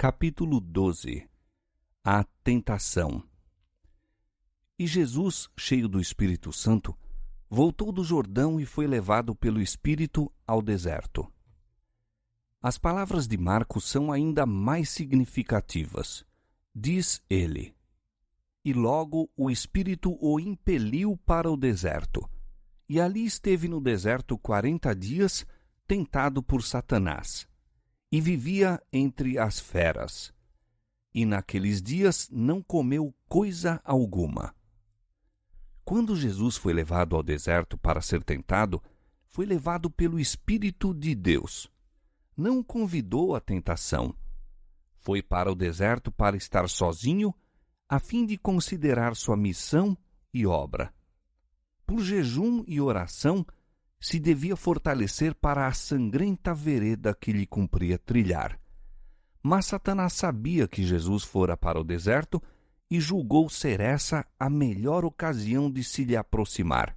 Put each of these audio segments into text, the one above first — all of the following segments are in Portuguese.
Capítulo 12. A tentação. E Jesus, cheio do Espírito Santo, voltou do Jordão e foi levado pelo Espírito ao deserto. As palavras de Marcos são ainda mais significativas. Diz ele: E logo o Espírito o impeliu para o deserto. E ali esteve no deserto 40 dias, tentado por Satanás. E vivia entre as feras. E naqueles dias não comeu coisa alguma. Quando Jesus foi levado ao deserto para ser tentado, foi levado pelo Espírito de Deus. Não convidou à tentação. Foi para o deserto para estar sozinho, a fim de considerar sua missão e obra. Por jejum e oração, se devia fortalecer para a sangrenta vereda que lhe cumpria trilhar. Mas Satanás sabia que Jesus fora para o deserto e julgou ser essa a melhor ocasião de se lhe aproximar.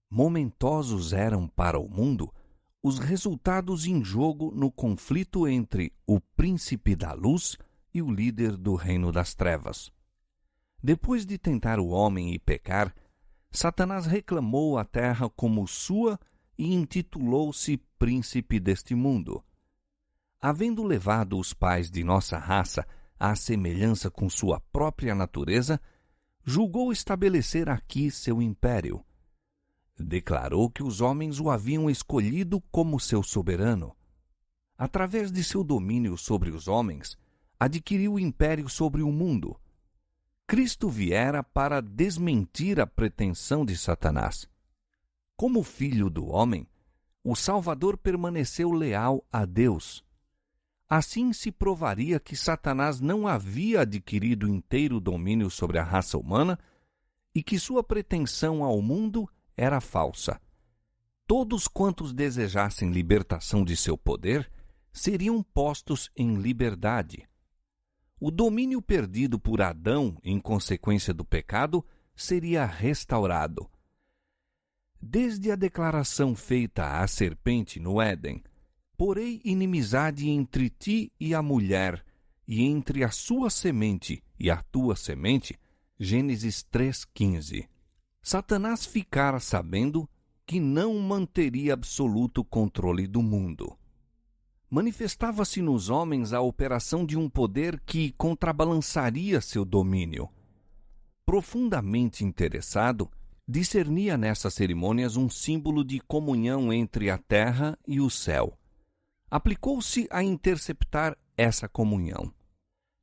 Momentosos eram para o mundo os resultados em jogo no conflito entre o príncipe da luz e o líder do reino das trevas. Depois de tentar o homem e pecar, Satanás reclamou a terra como sua e intitulou-se príncipe deste mundo. Havendo levado os pais de nossa raça à semelhança com sua própria natureza, julgou estabelecer aqui seu império. Declarou que os homens o haviam escolhido como seu soberano. Através de seu domínio sobre os homens, adquiriu o império sobre o mundo. Cristo viera para desmentir a pretensão de Satanás. Como filho do homem, o Salvador permaneceu leal a Deus. Assim se provaria que Satanás não havia adquirido inteiro domínio sobre a raça humana e que sua pretensão ao mundo era falsa. Todos quantos desejassem libertação de seu poder seriam postos em liberdade. O domínio perdido por Adão em consequência do pecado seria restaurado. Desde a declaração feita à serpente no Éden: porei inimizade entre ti e a mulher, e entre a sua semente e a tua semente, Gênesis 3,15. Satanás ficara sabendo que não manteria absoluto controle do mundo. Manifestava-se nos homens a operação de um poder que contrabalançaria seu domínio. Profundamente interessado, discernia nessas cerimônias um símbolo de comunhão entre a terra e o céu. Aplicou-se a interceptar essa comunhão.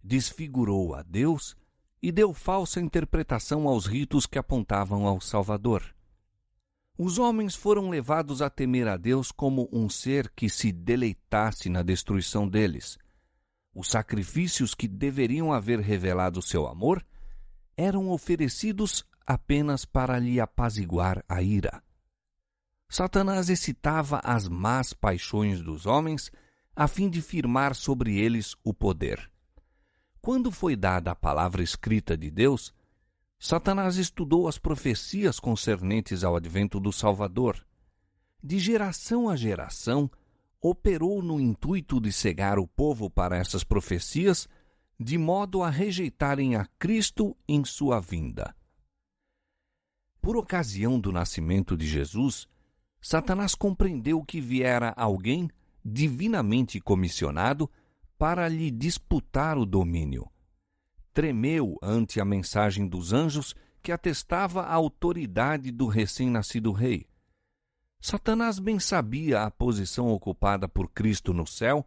Desfigurou a Deus e deu falsa interpretação aos ritos que apontavam ao Salvador. Os homens foram levados a temer a Deus como um ser que se deleitasse na destruição deles. Os sacrifícios que deveriam haver revelado seu amor eram oferecidos apenas para lhe apaziguar a ira. Satanás excitava as más paixões dos homens a fim de firmar sobre eles o poder. Quando foi dada a palavra escrita de Deus, Satanás estudou as profecias concernentes ao advento do Salvador. De geração a geração, operou no intuito de cegar o povo para essas profecias, de modo a rejeitarem a Cristo em sua vinda. Por ocasião do nascimento de Jesus, Satanás compreendeu que viera alguém divinamente comissionado para lhe disputar o domínio. Tremeu ante a mensagem dos anjos que atestava a autoridade do recém-nascido rei. Satanás bem sabia a posição ocupada por Cristo no céu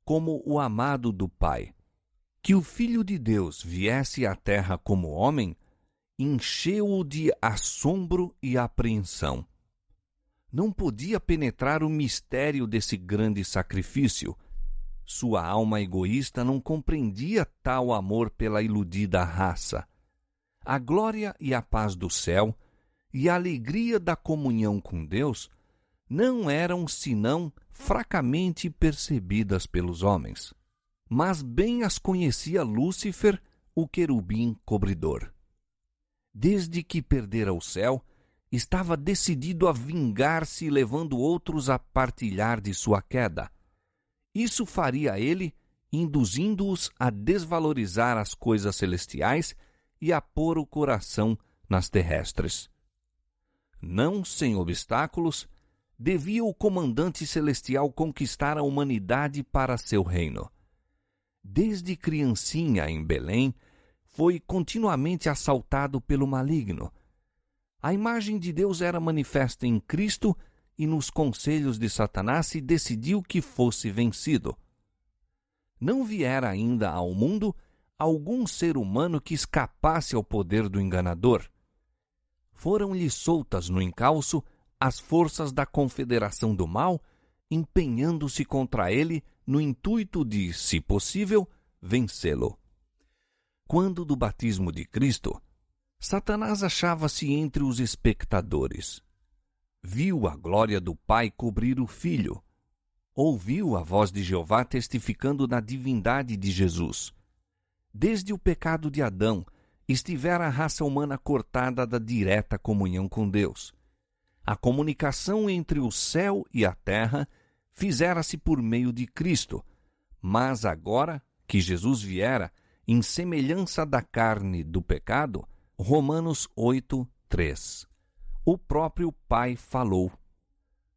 como o amado do Pai. Que o Filho de Deus viesse à terra como homem encheu-o de assombro e apreensão. Não podia penetrar o mistério desse grande sacrifício. Sua alma egoísta não compreendia tal amor pela iludida raça. A glória e a paz do céu e a alegria da comunhão com Deus não eram senão fracamente percebidas pelos homens. Mas bem as conhecia Lúcifer, o querubim cobridor. Desde que perdera o céu, estava decidido a vingar-se, levando outros a partilhar de sua queda. Isso faria ele induzindo-os a desvalorizar as coisas celestiais e a pôr o coração nas terrestres. Não sem obstáculos, devia o comandante celestial conquistar a humanidade para seu reino. Desde criancinha em Belém, foi continuamente assaltado pelo maligno. A imagem de Deus era manifesta em Cristo e nos conselhos de Satanás se decidiu que fosse vencido. Não viera ainda ao mundo algum ser humano que escapasse ao poder do enganador. Foram-lhe soltas no encalço as forças da confederação do mal, empenhando-se contra ele no intuito de, se possível, vencê-lo. Quando do batismo de Cristo, Satanás achava-se entre os espectadores. Viu a glória do Pai cobrir o Filho. Ouviu a voz de Jeová testificando da divindade de Jesus. Desde o pecado de Adão, estivera a raça humana cortada da direta comunhão com Deus. A comunicação entre o céu e a terra fizera-se por meio de Cristo, mas agora que Jesus viera, em semelhança da carne do pecado, Romanos 8, 3. O próprio Pai falou.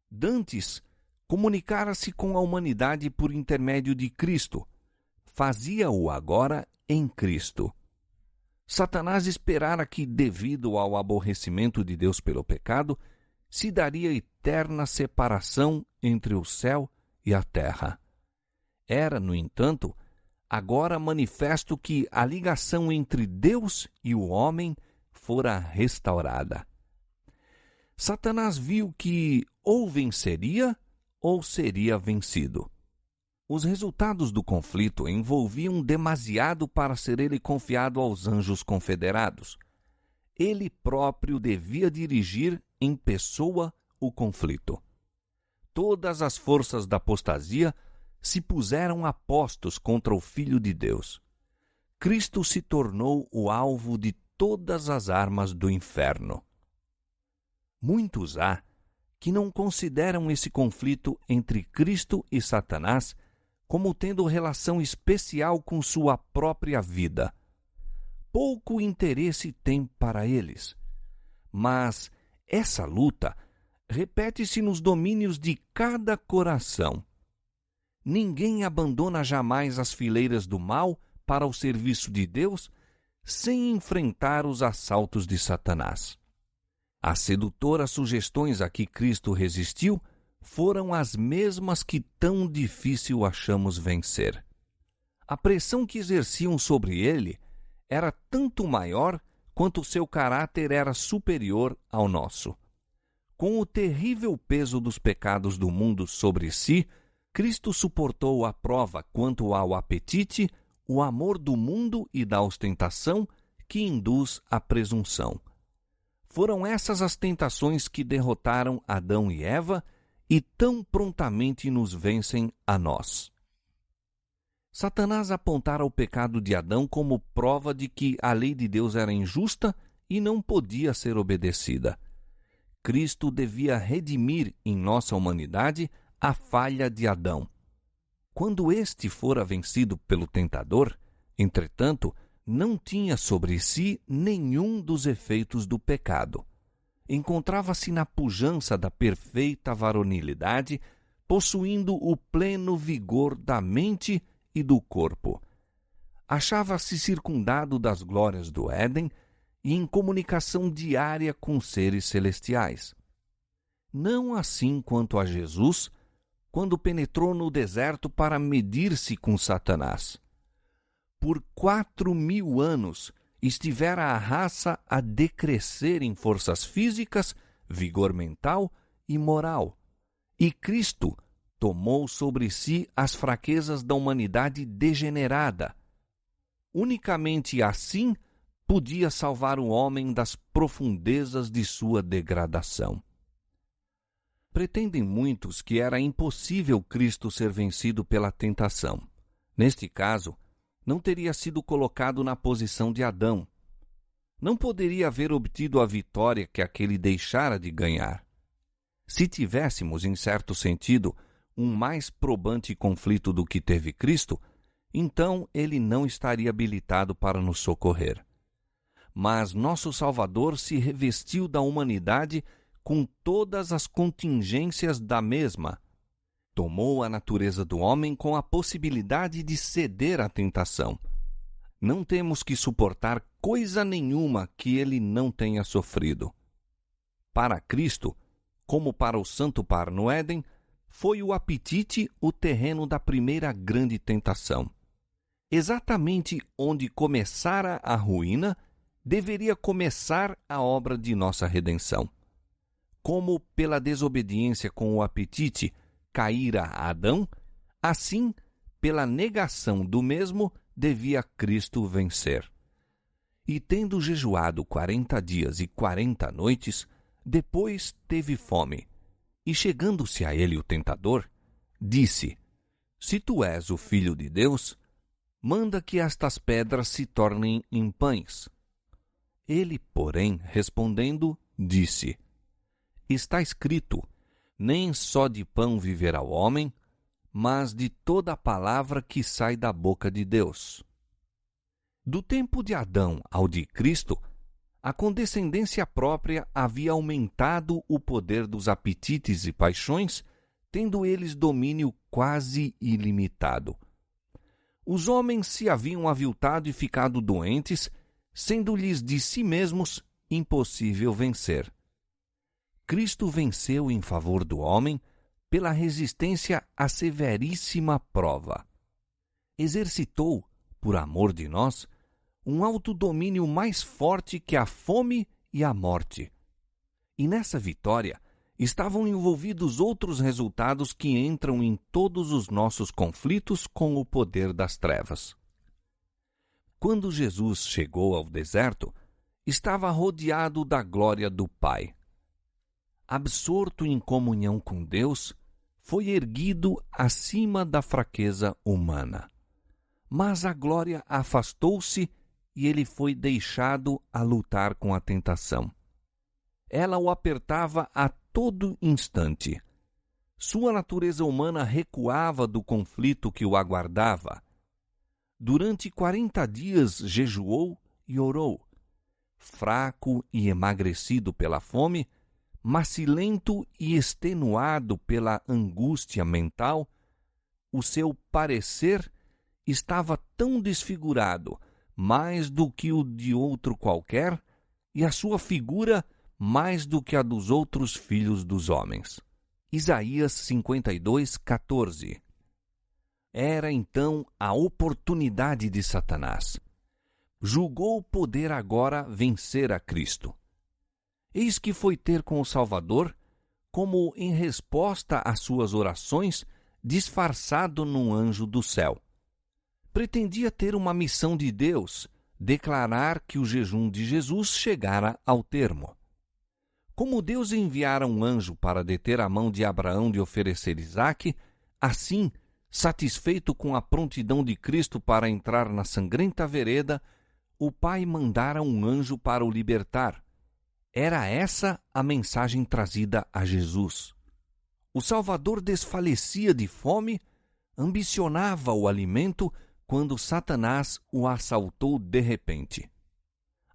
Dantes comunicara-se com a humanidade por intermédio de Cristo. Fazia-o agora em Cristo. Satanás esperara que, devido ao aborrecimento de Deus pelo pecado, se daria eterna separação entre o céu e a terra. Era, no entanto, agora manifesto que a ligação entre Deus e o homem fora restaurada. Satanás viu que ou venceria ou seria vencido. Os resultados do conflito envolviam demasiado para ser ele confiado aos anjos confederados. Ele próprio devia dirigir em pessoa o conflito. Todas as forças da apostasia se puseram a postos contra o Filho de Deus. Cristo se tornou o alvo de todas as armas do inferno. Muitos há que não consideram esse conflito entre Cristo e Satanás como tendo relação especial com sua própria vida. Pouco interesse tem para eles. Mas essa luta repete-se nos domínios de cada coração. Ninguém abandona jamais as fileiras do mal para o serviço de Deus sem enfrentar os assaltos de Satanás. As sedutoras sugestões a que Cristo resistiu foram as mesmas que tão difícil achamos vencer. A pressão que exerciam sobre ele era tanto maior quanto seu caráter era superior ao nosso. Com o terrível peso dos pecados do mundo sobre si, Cristo suportou a prova quanto ao apetite, o amor do mundo e da ostentação que induz à presunção. Foram essas as tentações que derrotaram Adão e Eva e tão prontamente nos vencem a nós. Satanás apontara o pecado de Adão como prova de que a lei de Deus era injusta e não podia ser obedecida. Cristo devia redimir em nossa humanidade a falha de Adão. Quando este fora vencido pelo tentador, entretanto, não tinha sobre si nenhum dos efeitos do pecado. Encontrava-se na pujança da perfeita varonilidade, possuindo o pleno vigor da mente e do corpo. Achava-se circundado das glórias do Éden e em comunicação diária com seres celestiais. Não assim quanto a Jesus, quando penetrou no deserto para medir-se com Satanás. Por 4.000 anos estivera a raça a decrescer em forças físicas, vigor mental e moral, e Cristo tomou sobre si as fraquezas da humanidade degenerada. Unicamente assim podia salvar o homem das profundezas de sua degradação. Pretendem muitos que era impossível Cristo ser vencido pela tentação. Neste caso, não teria sido colocado na posição de Adão. Não poderia haver obtido a vitória que aquele deixara de ganhar. Se tivéssemos, em certo sentido, um mais probante conflito do que teve Cristo, então ele não estaria habilitado para nos socorrer. Mas nosso Salvador se revestiu da humanidade com todas as contingências da mesma. Tomou a natureza do homem com a possibilidade de ceder à tentação. Não temos que suportar coisa nenhuma que ele não tenha sofrido. Para Cristo, como para o Santo Par no Éden, foi o apetite o terreno da primeira grande tentação. Exatamente onde começara a ruína, deveria começar a obra de nossa redenção. Como pela desobediência com o apetite caíra Adão, assim, pela negação do mesmo, devia Cristo vencer. E tendo jejuado 40 dias e 40 noites, depois teve fome. E chegando-se a ele o tentador, disse: Se tu és o Filho de Deus, manda que estas pedras se tornem em pães. Ele, porém, respondendo, disse: Está escrito, nem só de pão viverá o homem, mas de toda a palavra que sai da boca de Deus. Do tempo de Adão ao de Cristo, a condescendência própria havia aumentado o poder dos apetites e paixões, tendo eles domínio quase ilimitado. Os homens se haviam aviltado e ficado doentes, sendo-lhes de si mesmos impossível vencer. Cristo venceu em favor do homem pela resistência à severíssima prova. Exercitou, por amor de nós, um autodomínio mais forte que a fome e a morte. E nessa vitória estavam envolvidos outros resultados que entram em todos os nossos conflitos com o poder das trevas. Quando Jesus chegou ao deserto, estava rodeado da glória do Pai. Absorto em comunhão com Deus, foi erguido acima da fraqueza humana. Mas a glória afastou-se e ele foi deixado a lutar com a tentação. Ela o apertava a todo instante. Sua natureza humana recuava do conflito que o aguardava. Durante 40 dias jejuou e orou. Fraco e emagrecido pela fome, macilento e extenuado pela angústia mental, o seu parecer estava tão desfigurado, mais do que o de outro qualquer, e a sua figura mais do que a dos outros filhos dos homens. Isaías 52:14. Era então a oportunidade de Satanás. Julgou poder agora vencer a Cristo. Eis que foi ter com o Salvador, como em resposta às suas orações, disfarçado num anjo do céu. Pretendia ter uma missão de Deus, declarar que o jejum de Jesus chegara ao termo. Como Deus enviara um anjo para deter a mão de Abraão de oferecer Isaque, assim, satisfeito com a prontidão de Cristo para entrar na sangrenta vereda, o Pai mandara um anjo para o libertar. Era essa a mensagem trazida a Jesus. O Salvador desfalecia de fome, ambicionava o alimento quando Satanás o assaltou de repente.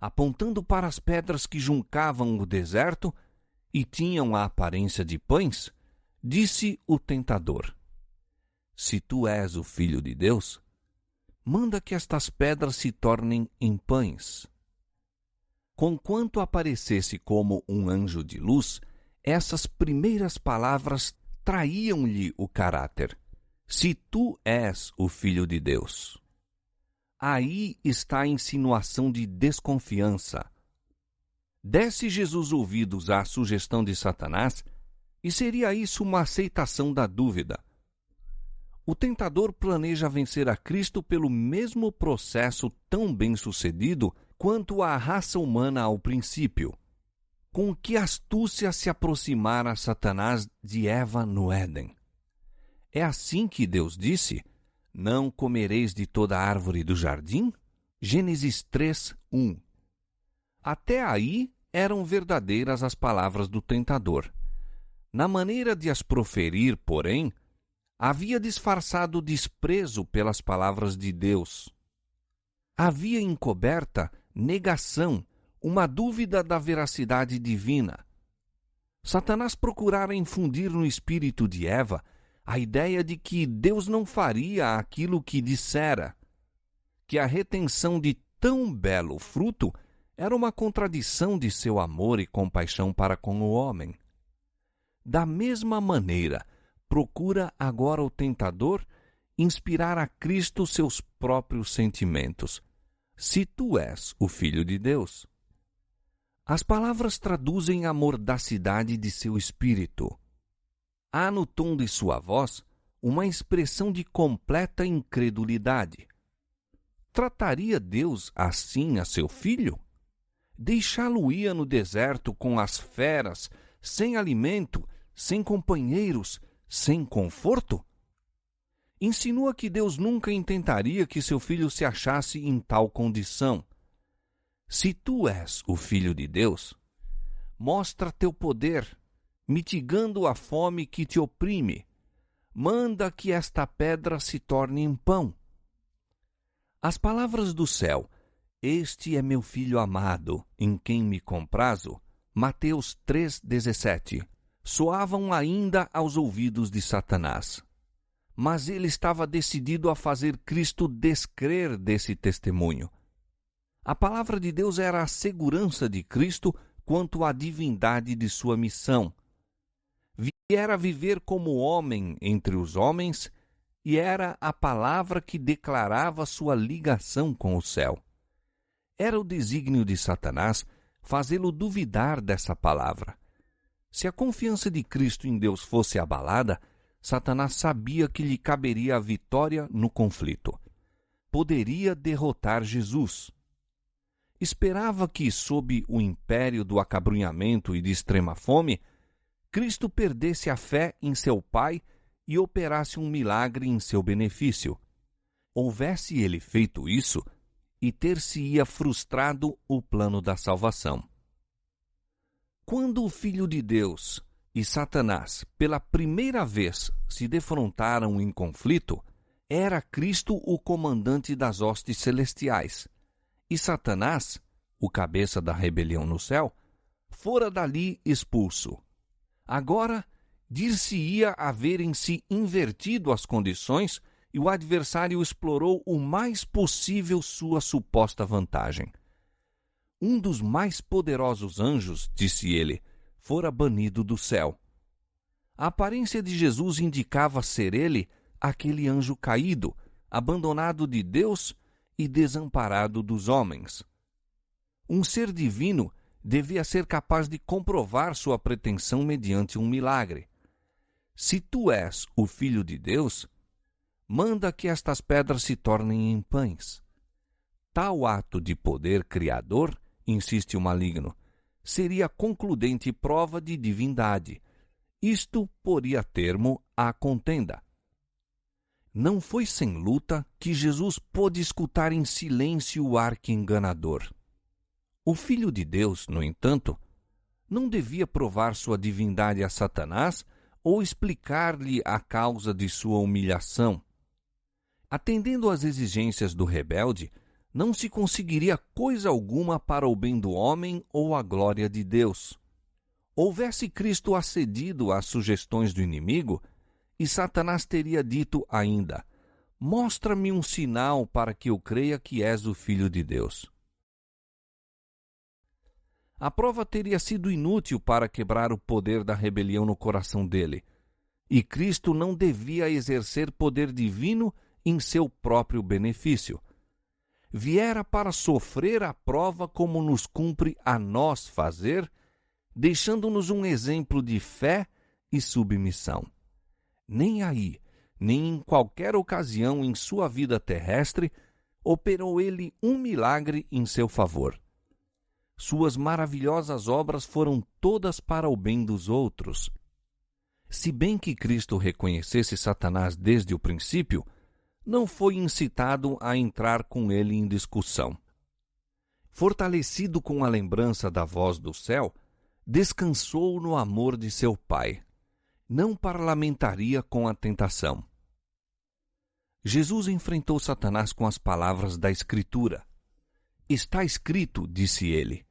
Apontando para as pedras que juncavam o deserto e tinham a aparência de pães, disse o tentador: Se tu és o Filho de Deus, manda que estas pedras se tornem em pães. Conquanto aparecesse como um anjo de luz, essas primeiras palavras traíam-lhe o caráter. Se tu és o Filho de Deus. Aí está a insinuação de desconfiança. Desse Jesus ouvidos à sugestão de Satanás, e seria isso uma aceitação da dúvida. O tentador planeja vencer a Cristo pelo mesmo processo tão bem-sucedido quanto a raça humana ao princípio. Com que astúcia se aproximara Satanás de Eva no Éden. É assim que Deus disse: Não comereis de toda árvore do jardim? Gênesis 3:1. Até aí eram verdadeiras as palavras do tentador. Na maneira de as proferir, porém, havia disfarçado desprezo pelas palavras de Deus. Havia encoberta negação, uma dúvida da veracidade divina. Satanás procurara infundir no espírito de Eva a ideia de que Deus não faria aquilo que dissera, que a retenção de tão belo fruto era uma contradição de seu amor e compaixão para com o homem. Da mesma maneira, procura agora o tentador inspirar a Cristo seus próprios sentimentos. Se tu és o Filho de Deus. As palavras traduzem a mordacidade de seu espírito. Há no tom de sua voz uma expressão de completa incredulidade. Trataria Deus assim a seu filho? Deixá-lo-ia no deserto com as feras, sem alimento, sem companheiros, sem conforto? Insinua que Deus nunca intentaria que seu filho se achasse em tal condição. Se tu és o Filho de Deus, mostra teu poder, mitigando a fome que te oprime. Manda que esta pedra se torne em pão. As palavras do céu, este é meu Filho amado, em quem me comprazo, Mateus 3,17, soavam ainda aos ouvidos de Satanás. Mas ele estava decidido a fazer Cristo descrer desse testemunho. A palavra de Deus era a segurança de Cristo quanto à divindade de sua missão. Viera viver como homem entre os homens e era a palavra que declarava sua ligação com o céu. Era o desígnio de Satanás fazê-lo duvidar dessa palavra. Se a confiança de Cristo em Deus fosse abalada, Satanás sabia que lhe caberia a vitória no conflito. Poderia derrotar Jesus. Esperava que, sob o império do acabrunhamento e de extrema fome, Cristo perdesse a fé em seu Pai e operasse um milagre em seu benefício. Houvesse ele feito isso, e ter-se-ia frustrado o plano da salvação. Quando o Filho de Deus e Satanás, pela primeira vez, se defrontaram em conflito, era Cristo o comandante das hostes celestiais, e Satanás, o cabeça da rebelião no céu, fora dali expulso. Agora, dir-se-ia haverem-se invertido as condições e o adversário explorou o mais possível sua suposta vantagem. Um dos mais poderosos anjos, disse ele, fora banido do céu. A aparência de Jesus indicava ser ele aquele anjo caído, abandonado de Deus e desamparado dos homens. Um ser divino devia ser capaz de comprovar sua pretensão mediante um milagre. Se tu és o Filho de Deus, manda que estas pedras se tornem em pães. Tal ato de poder criador, insiste o maligno, seria concludente prova de divindade. Isto poria termo à contenda. Não foi sem luta que Jesus pôde escutar em silêncio o arqui-enganador. O Filho de Deus, no entanto, não devia provar sua divindade a Satanás ou explicar-lhe a causa de sua humilhação. Atendendo às exigências do rebelde, não se conseguiria coisa alguma para o bem do homem ou a glória de Deus. Houvesse Cristo acedido às sugestões do inimigo, e Satanás teria dito ainda: mostra-me um sinal para que eu creia que és o Filho de Deus. A prova teria sido inútil para quebrar o poder da rebelião no coração dele, e Cristo não devia exercer poder divino em seu próprio benefício. Viera para sofrer a prova como nos cumpre a nós fazer, deixando-nos um exemplo de fé e submissão. Nem aí, nem em qualquer ocasião em sua vida terrestre, operou ele um milagre em seu favor. Suas maravilhosas obras foram todas para o bem dos outros. Se bem que Cristo reconhecesse Satanás desde o princípio, não foi incitado a entrar com ele em discussão. Fortalecido com a lembrança da voz do céu, descansou no amor de seu Pai. Não parlamentaria com a tentação. Jesus enfrentou Satanás com as palavras da Escritura. Está escrito, disse ele.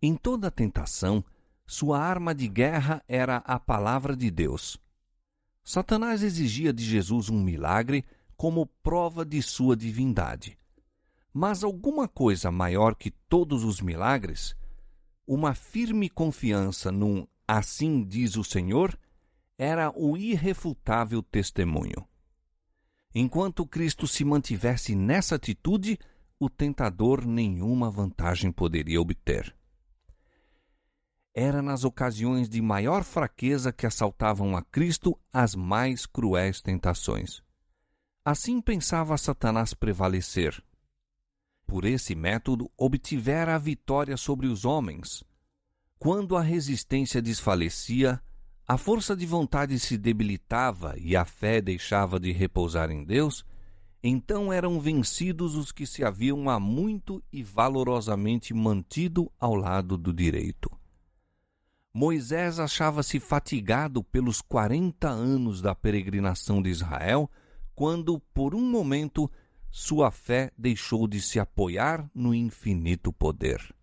Em toda tentação, sua arma de guerra era a palavra de Deus. Satanás exigia de Jesus um milagre como prova de sua divindade. Mas alguma coisa maior que todos os milagres, uma firme confiança num "assim diz o Senhor", era o irrefutável testemunho. Enquanto Cristo se mantivesse nessa atitude, o tentador nenhuma vantagem poderia obter. Era nas ocasiões de maior fraqueza que assaltavam a Cristo as mais cruéis tentações. Assim pensava Satanás prevalecer. Por esse método, obtivera a vitória sobre os homens. Quando a resistência desfalecia, a força de vontade se debilitava e a fé deixava de repousar em Deus, então eram vencidos os que se haviam há muito e valorosamente mantido ao lado do direito. Moisés achava-se fatigado pelos 40 anos da peregrinação de Israel, quando, por um momento, sua fé deixou de se apoiar no infinito poder.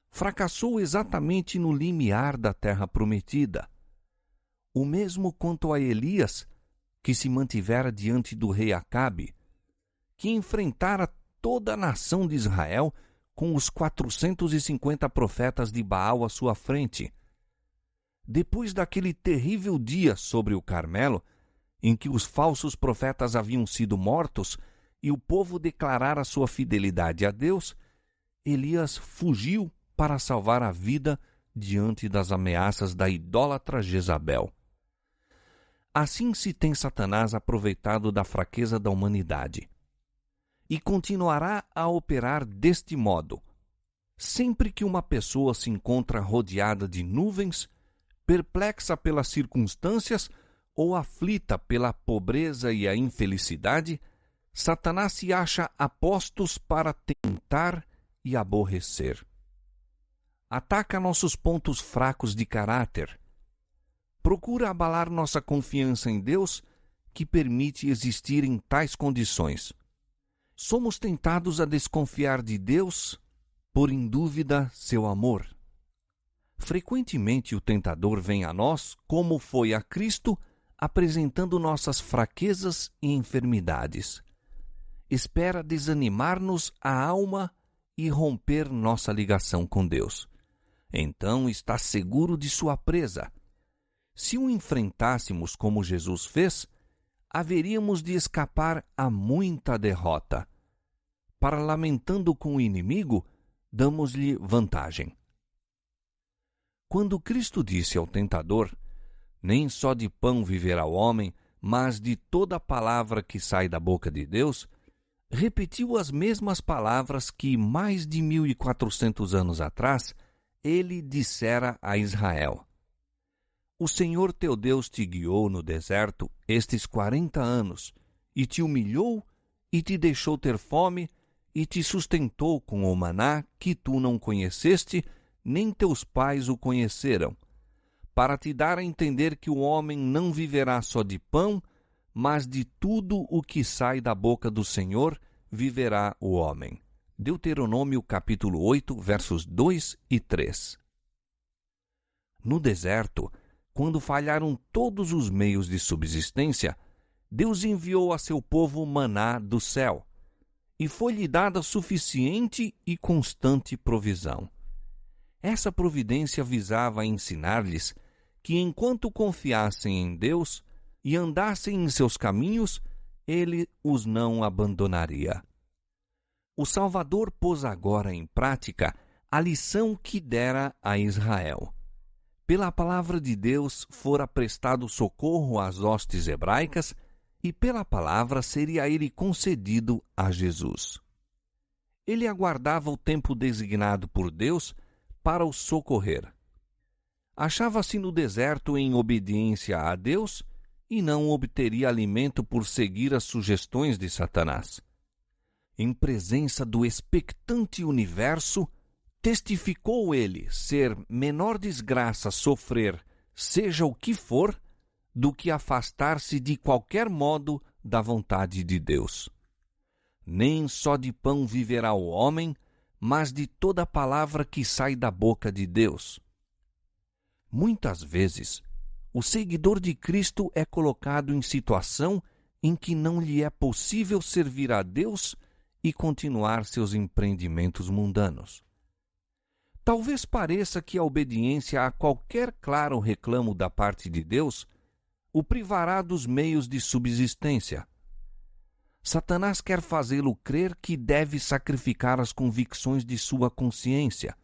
Fracassou exatamente no limiar da terra prometida. O mesmo quanto a Elias, que se mantivera diante do rei Acabe, que enfrentara toda a nação de Israel com os 450 profetas de Baal à sua frente. Depois daquele terrível dia sobre o Carmelo, em que os falsos profetas haviam sido mortos e o povo declarara sua fidelidade a Deus, Elias fugiu para salvar a vida diante das ameaças da idólatra Jezabel. Assim se tem Satanás aproveitado da fraqueza da humanidade. E continuará a operar deste modo. Sempre que uma pessoa se encontra rodeada de nuvens, perplexa pelas circunstâncias ou aflita pela pobreza e a infelicidade, Satanás se acha a postos para tentar e aborrecer. Ataca nossos pontos fracos de caráter. Procura abalar nossa confiança em Deus, que permite existir em tais condições. Somos tentados a desconfiar de Deus, por em dúvida seu amor. Frequentemente o tentador vem a nós, como foi a Cristo, apresentando nossas fraquezas e enfermidades. Espera desanimar-nos a alma e romper nossa ligação com Deus. Então está seguro de sua presa. Se o enfrentássemos como Jesus fez, haveríamos de escapar a muita derrota. Parlamentando com o inimigo, damos-lhe vantagem. Quando Cristo disse ao tentador, "Nem só de pão viverá o homem, mas de toda palavra que sai da boca de Deus", repetiu as mesmas palavras que, mais de 1400 anos atrás, ele dissera a Israel. O Senhor teu Deus te guiou no deserto estes 40 anos, e te humilhou, e te deixou ter fome, e te sustentou com o maná que tu não conheceste, nem teus pais o conheceram, para te dar a entender que o homem não viverá só de pão, mas de tudo o que sai da boca do Senhor viverá o homem. Deuteronômio capítulo 8, versos 2 e 3. No deserto, quando falharam todos os meios de subsistência, Deus enviou a seu povo maná do céu, e foi-lhe dada suficiente e constante provisão. Essa providência visava ensinar-lhes que, enquanto confiassem em Deus e andassem em seus caminhos, ele os não abandonaria. O Salvador pôs agora em prática a lição que dera a Israel. Pela palavra de Deus fora prestado socorro às hostes hebraicas, e pela palavra seria a ele concedido a Jesus. Ele aguardava o tempo designado por Deus para o socorrer. Achava-se no deserto em obediência a Deus e não obteria alimento por seguir as sugestões de Satanás. Em presença do expectante universo, testificou ele ser menor desgraça sofrer, seja o que for, do que afastar-se de qualquer modo da vontade de Deus. Nem só de pão viverá o homem, mas de toda palavra que sai da boca de Deus. Muitas vezes, o seguidor de Cristo é colocado em situação em que não lhe é possível servir a Deus e continuar seus empreendimentos mundanos. Talvez pareça que a obediência a qualquer claro reclamo da parte de Deus o privará dos meios de subsistência. Satanás quer fazê-lo crer que deve sacrificar as convicções de sua consciência.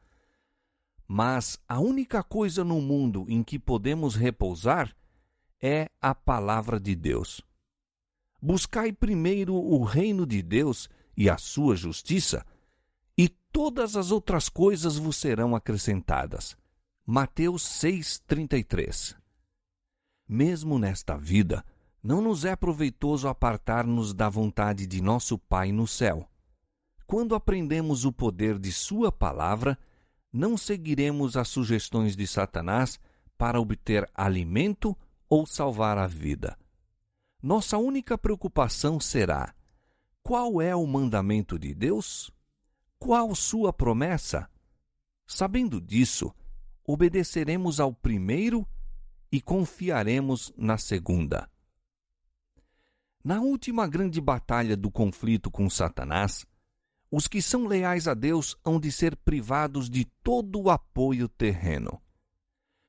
Mas a única coisa no mundo em que podemos repousar é a palavra de Deus. Buscai primeiro o reino de Deus e a sua justiça, e todas as outras coisas vos serão acrescentadas. Mateus 6,33. Mesmo nesta vida, não nos é proveitoso apartar-nos da vontade de nosso Pai no céu. Quando aprendemos o poder de sua palavra, não seguiremos as sugestões de Satanás para obter alimento ou salvar a vida. Nossa única preocupação será: qual é o mandamento de Deus? Qual sua promessa? Sabendo disso, obedeceremos ao primeiro e confiaremos na segunda. Na última grande batalha do conflito com Satanás, os que são leais a Deus hão de ser privados de todo o apoio terreno.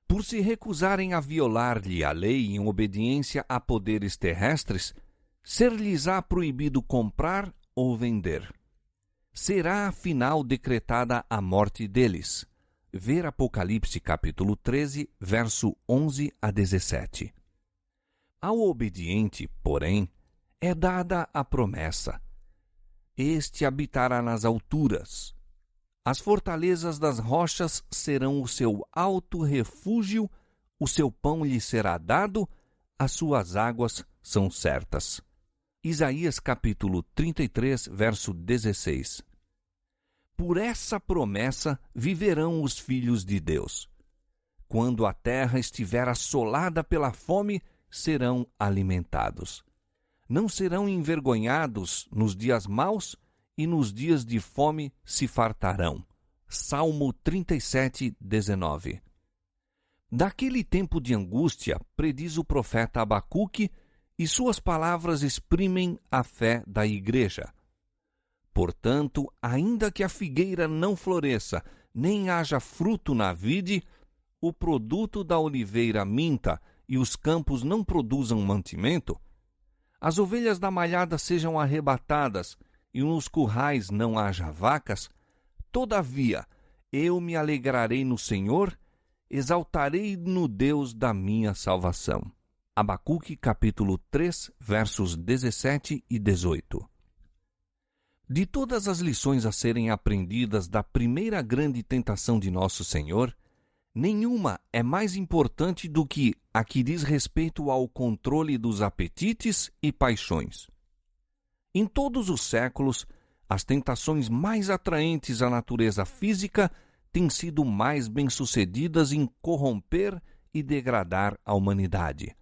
Por se recusarem a violar-lhe a lei em obediência a poderes terrestres, ser-lhes-á proibido comprar ou vender. Será afinal decretada a morte deles. Ver Apocalipse capítulo 13, verso 11 a 17. Ao obediente, porém, é dada a promessa: este habitará nas alturas. As fortalezas das rochas serão o seu alto refúgio, o seu pão lhe será dado, as suas águas são certas. Isaías capítulo 33, verso 16. Por essa promessa viverão os filhos de Deus. Quando a terra estiver assolada pela fome, serão alimentados. Não serão envergonhados nos dias maus, e nos dias de fome se fartarão. Salmo 37, 19. Daquele tempo de angústia, prediz o profeta Abacuque, e suas palavras exprimem a fé da igreja. Portanto, ainda que a figueira não floresça, nem haja fruto na vide, o produto da oliveira minta e os campos não produzam mantimento, as ovelhas da malhada sejam arrebatadas e nos currais não haja vacas, todavia eu me alegrarei no Senhor, exaltarei no Deus da minha salvação. Abacuque capítulo 3, versos 17 e 18. De todas as lições a serem aprendidas da primeira grande tentação de nosso Senhor, nenhuma é mais importante do que a que diz respeito ao controle dos apetites e paixões. Em todos os séculos, as tentações mais atraentes à natureza física têm sido mais bem-sucedidas em corromper e degradar a humanidade.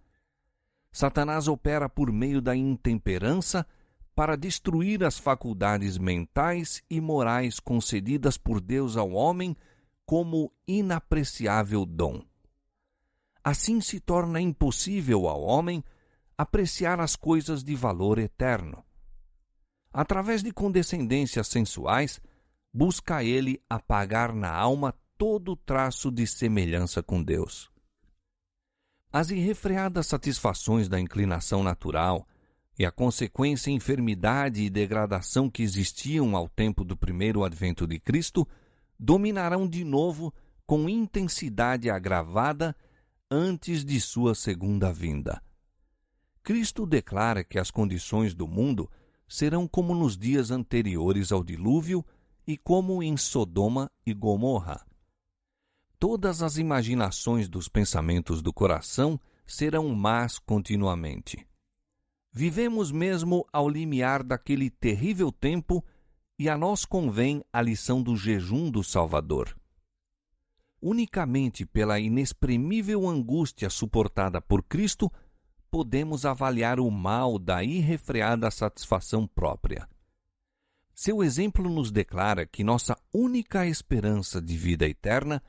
Satanás opera por meio da intemperança para destruir as faculdades mentais e morais concedidas por Deus ao homem como inapreciável dom. Assim se torna impossível ao homem apreciar as coisas de valor eterno. Através de condescendências sensuais, busca ele apagar na alma todo traço de semelhança com Deus. As irrefreadas satisfações da inclinação natural e a consequência enfermidade e degradação que existiam ao tempo do primeiro advento de Cristo dominarão de novo com intensidade agravada antes de sua segunda vinda. Cristo declara que as condições do mundo serão como nos dias anteriores ao dilúvio e como em Sodoma e Gomorra. Todas as imaginações dos pensamentos do coração serão más continuamente. Vivemos mesmo ao limiar daquele terrível tempo e a nós convém a lição do jejum do Salvador. Unicamente pela inexprimível angústia suportada por Cristo, podemos avaliar o mal da irrefreada satisfação própria. Seu exemplo nos declara que nossa única esperança de vida eterna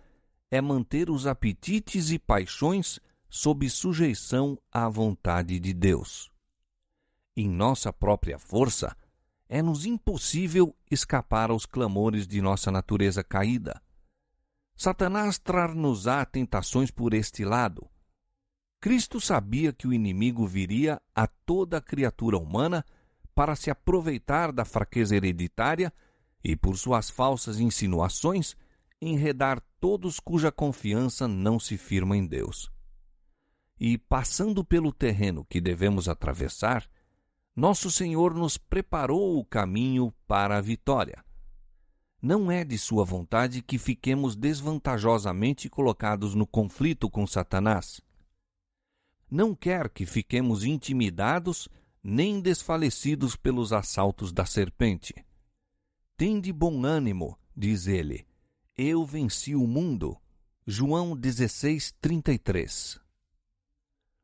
é manter os apetites e paixões sob sujeição à vontade de Deus. Em nossa própria força, é-nos impossível escapar aos clamores de nossa natureza caída. Satanás trar-nos-á tentações por este lado. Cristo sabia que o inimigo viria a toda a criatura humana para se aproveitar da fraqueza hereditária e, por suas falsas insinuações, enredar todos cuja confiança não se firma em Deus. E, passando pelo terreno que devemos atravessar, nosso Senhor nos preparou o caminho para a vitória. Não é de sua vontade que fiquemos desvantajosamente colocados no conflito com Satanás. Não quer que fiquemos intimidados nem desfalecidos pelos assaltos da serpente. Tende bom ânimo, diz ele, eu venci o mundo. João 16:33.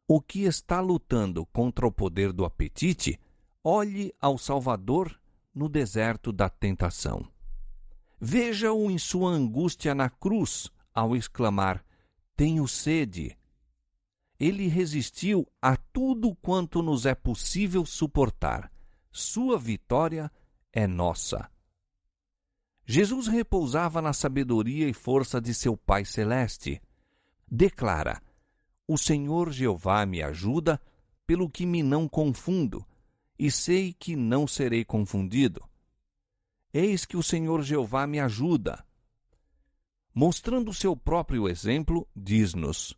O que está lutando contra o poder do apetite, olhe ao Salvador no deserto da tentação. Veja-o em sua angústia na cruz, ao exclamar, tenho sede. Ele resistiu a tudo quanto nos é possível suportar. Sua vitória é nossa. Jesus repousava na sabedoria e força de seu Pai Celeste. Declara, o Senhor Jeová me ajuda, pelo que me não confundo, e sei que não serei confundido. Eis que o Senhor Jeová me ajuda. Mostrando seu próprio exemplo, diz-nos,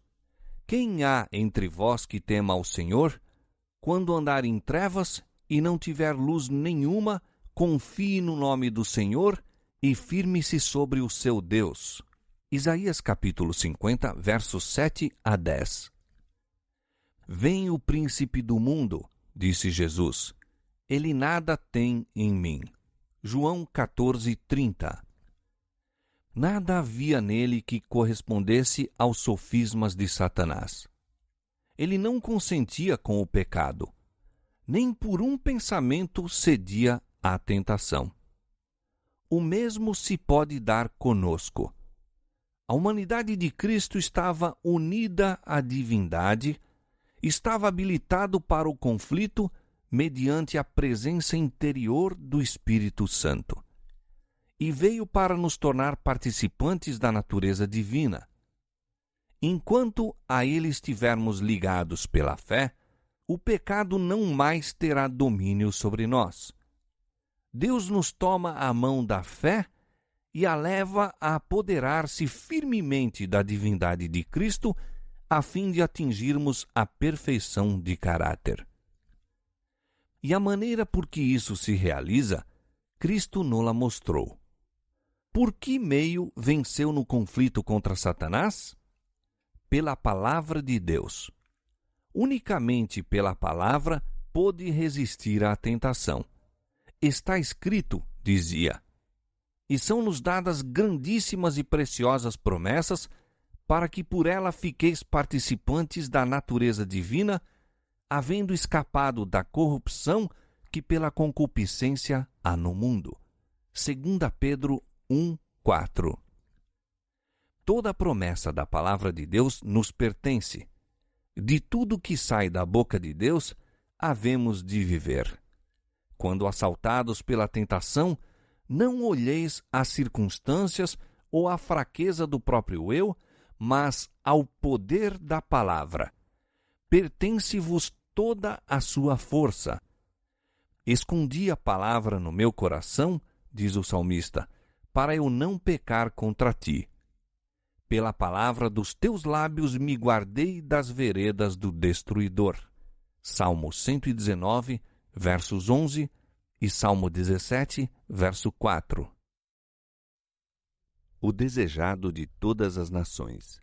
quem há entre vós que tema ao Senhor? Quando andar em trevas e não tiver luz nenhuma, confie no nome do Senhor e firme-se sobre o seu Deus. Isaías capítulo 50, versos 7 a 10. Vem o príncipe do mundo, disse Jesus. Ele nada tem em mim. João 14:30. Nada havia nele que correspondesse aos sofismas de Satanás. Ele não consentia com o pecado, nem por um pensamento cedia à tentação. O mesmo se pode dar conosco. A humanidade de Cristo estava unida à divindade, estava habilitado para o conflito mediante a presença interior do Espírito Santo. E veio para nos tornar participantes da natureza divina. Enquanto a ele estivermos ligados pela fé, o pecado não mais terá domínio sobre nós. Deus nos toma a mão da fé e a leva a apoderar-se firmemente da divindade de Cristo, a fim de atingirmos a perfeição de caráter. E a maneira por que isso se realiza, Cristo nos-la mostrou. Por que meio venceu no conflito contra Satanás? Pela palavra de Deus. Unicamente pela palavra pôde resistir à tentação. Está escrito, dizia, e são-nos dadas grandíssimas e preciosas promessas para que por ela fiqueis participantes da natureza divina, havendo escapado da corrupção que pela concupiscência há no mundo. 2 Pedro 1:4. Toda a promessa da palavra de Deus nos pertence. De tudo que sai da boca de Deus, havemos de viver. Quando assaltados pela tentação, não olheis as circunstâncias ou a fraqueza do próprio eu, mas ao poder da palavra. Pertence-vos toda a sua força. Escondi a palavra no meu coração, diz o salmista, para eu não pecar contra ti. Pela palavra dos teus lábios me guardei das veredas do destruidor. Salmo 119, versos 11 e Salmo 17, verso 4. O desejado de todas as nações.